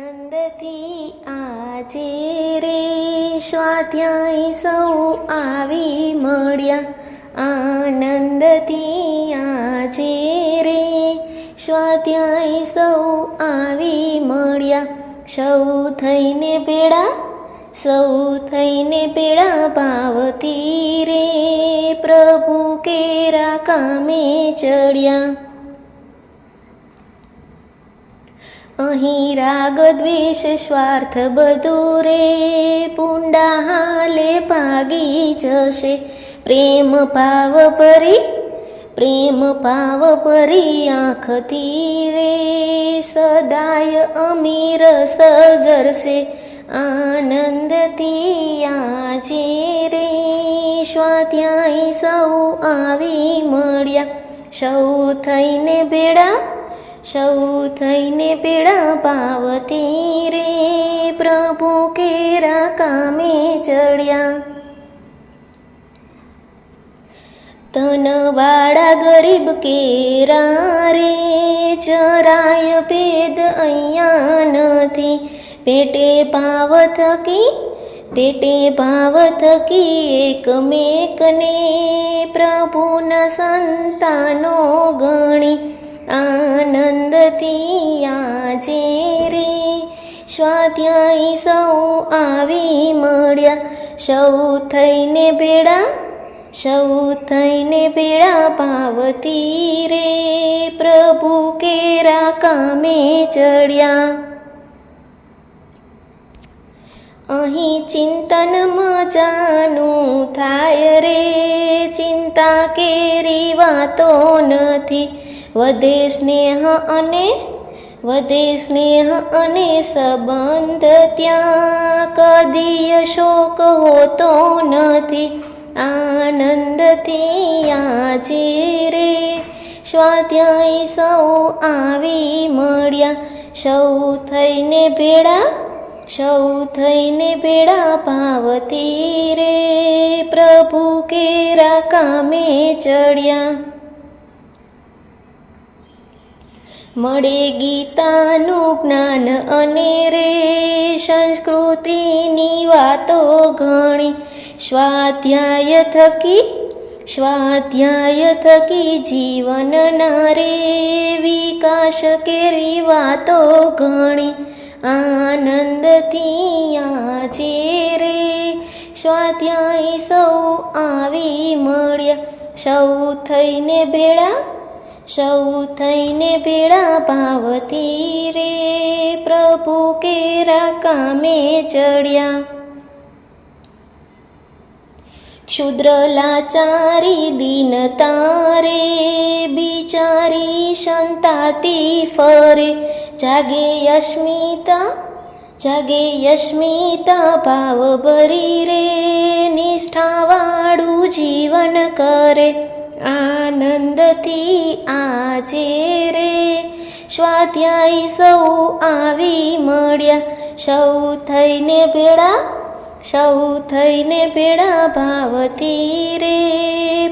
આનંદથી આજે રે સ્વાધ્યાય સૌ આવી મળ્યા। આનંદથી આજે રે સ્વાધ્યાય સૌ આવી મળ્યા। સૌ થઈને ભેળા ભાવથી રે પ્રભુ કેરા કામે ચડ્યા। અહીં રાગ દ્વેષ સ્વાર્થ બધું રે પૂંડા હાલે ભાગી જશે। પ્રેમ ભાવ ભરી આંખથી રે સદાય અમીર સજરશે। આનંદથી આજે રે સ્વાધ્યાય સૌ આવી મળ્યા। સૌ થઈને ભેળા ભાવથી રે પ્રભુ કેરા કામે ચડ્યા। તનવાળા ગરીબ કેરા રે જરાય ભેદ અહીંયા નથી। પેટે ભાવ થકી એકમેકને પ્રભુના સંતાનો ગણી। આનંદથી આજે રે સ્વાધ્યાય સૌ આવી મળ્યા। સૌ થઈને ભેળા ભાવથી રે પ્રભુ કેરા કામે ચડ્યા। અહીં ચિંતન મજાનું થાય રે ચિંતા કેરી વાતો નથી। વધે સ્નેહ અને સંબંધ ત્યાં કદી શોક હોતો નથી। આનંદથી આજે રે સ્વાધ્યાય સૌ આવી મળ્યા। સૌ થઈને ભેળા ભાવથી રે પ્રભુ કેરા કામે ચડ્યા। મળે ગીતાનું જ્ઞાન અને રે સંસ્કૃતિની વાતો ઘણી। સ્વાધ્યાય થકી જીવનના રે વિકાસ કેરી વાતો ઘણી। આનંદથી આજે રે સ્વાધ્યાય સૌ આવી મળ્યા। સૌ થઈને ભેળા ભાવથી રે પ્રભુ કેરા કામે ચડ્યા। ક્ષુદ્ર લાચારી દીનતા રે બિચારી સંતાતી ફરે। જાગે યસ્મિતા ભાવ ભરી રે નિષ્ઠાવાળું જીવન કરે। આનંદથી આજે રે સ્વાધ્યાય સૌ આવી મળ્યા। સૌ થઈને ભેળા ભાવથી રે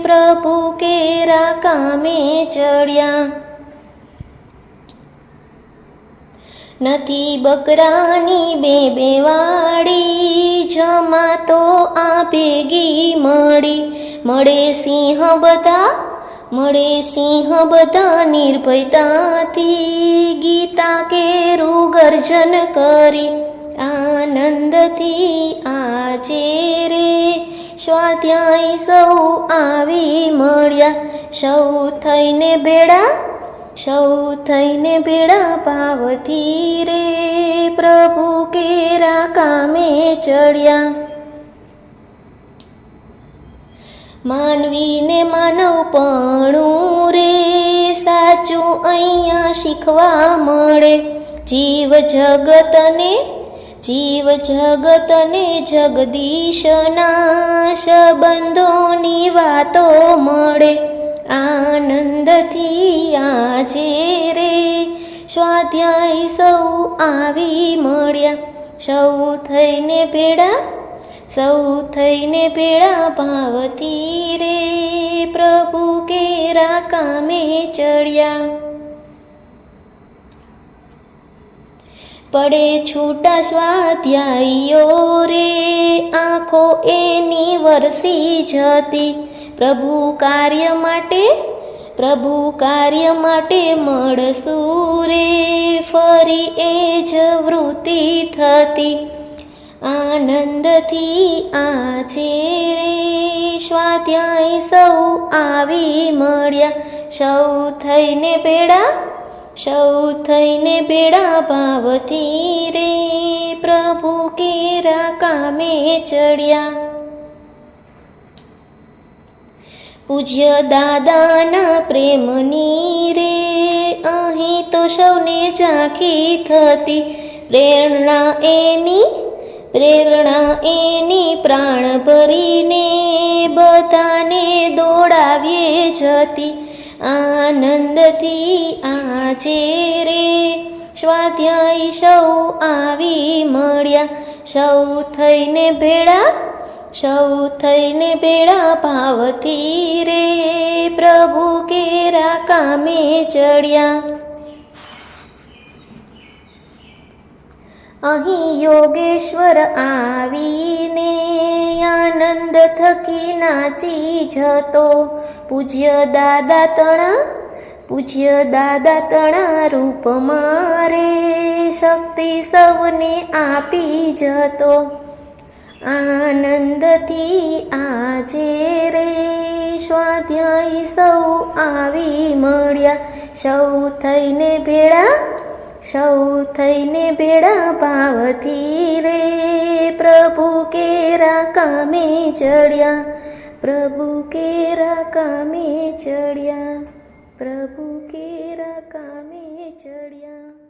પ્રભુ કેરા કામે ચડ્યા। નથી બકરાની બે વાડી જમાતો આ ભેગી મળે સિંહ બધા નિર્ભયતાથી ગીતા કેરું ગર્જન કરી। આનંદથી આજે રે સ્વાધ્યાય સૌ આવી મળ્યા। સૌ થઈને ભેળા ભાવથી રે પ્રભુ કેરા કામે ચડ્યા। માનવીને માનવપણું રે સાચું અહીંયા શીખવા મળે। જીવ જગતને જગદીશના સંબંધોની વાતો મળે। આનંદથી આજે રે સ્વાધ્યાય સૌ આવી મળ્યા। સૌ થઈને ભેળા ભાવથી રે પ્રભુ કેરા કામે ચડ્યા। પડે છૂટા સ્વાધ્યાયીઓ રે, આંખો એની વરસી જતી. પ્રભુ કાર્ય માટે મળશું રે, ફરી એ જ વૃત્તિ થતી. આનંદથી આજે રે સ્વાધ્યાય સૌ આવી મળ્યા, સૌ થઈને ભેળા ભાવથી રે, પ્રભુ કેરા કામે ચડ્યા. પૂજ્ય દાદાના પ્રેમની રે અહીં તો સૌને ઝાંખી થતી. પ્રેરણા એની પ્રાણ ભરીને બધાને દોડાવીએ જતી. આનંદથી આજે રે સ્વાધ્યાય સૌ આવી મળ્યા, સૌ થઈને ભેળા ભાવથી રે, પ્રભુ કેરા કામે ચડ્યા. અહીં યોગેશ્વર આવીને આનંદ થકી નાચી જતો. પૂજ્ય દાદા તણા રૂપમાં રે શક્તિ સૌને આપી જતો. આનંદથી આજે રે સ્વાધ્યાય સૌ આવી મળ્યા, સૌ થઈને ભેળા ભાવથી રે, પ્રભુ કેરા કામે ચડ્યા. પ્રભુ કેરા કામે ચડ્યા. પ્રભુ કેરા કામે ચડ્યા.